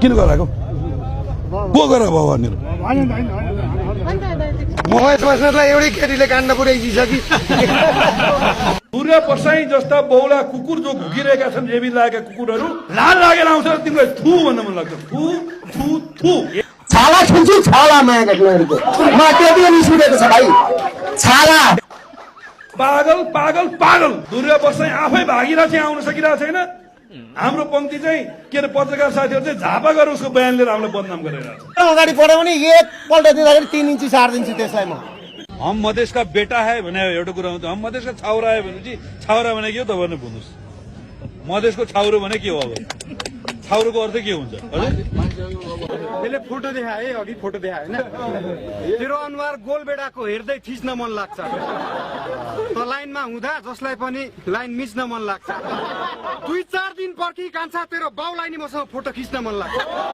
किन गराएको को गरा भयो भनेर महेश बस्नेतलाई एउटै केटीले काण्ड पुर्याइदिइसकि सूर्य पर्साई जस्ता बौला कुकुर जो घुकिरहेका छन् जेबी लागेका कुकुरहरू लाल लागेर आउँछ तिमीलाई थु भन्न मन लाग्छ थु थु थु छाला छुन्छु छाला माया घटनाहरूको म त्यो पनि सुनेको छ भाइ छाला पागल पागल पागल सूर्य पर्साई आफै भागिरहेको चाहिँ आउन सकिरहेको छैन हाम्रो पंक्ति चाहिँ के अरे पत्रकार साथीहरू चाहिँ झापा गरेर उसको बयान लिएर हामीलाई बदनाम गरिरहेको छ अगाडि पढ्यो भने एकपल्ट दिँदाखेरि 3 इन्ची 4 इन्ची त्यसलाई म हम मधेश का बेटा है भने एउटा कुरा हुन्छ हम मधेश का छाउरा है भनेपछि छाउरा भने के हो तपाईँले भन्नुहोस् मधेशको छाउरो भने के हो अब छाउरोको अर्थ के हुन्छ त्यसले फोटो देखाए अघि फोटो देखाए हैन तेरो अनुहार गोलबेडाको हेर्दै थिच्न मन लाग्छ त लाइनमा हुँदा जसलाई पनि लाइन मिच्न मन लाग्छ 2-4 दिन पर्खी कान्छा तेरो बाउलाई नि मसँग फोटो खिच्न मन लाग्छ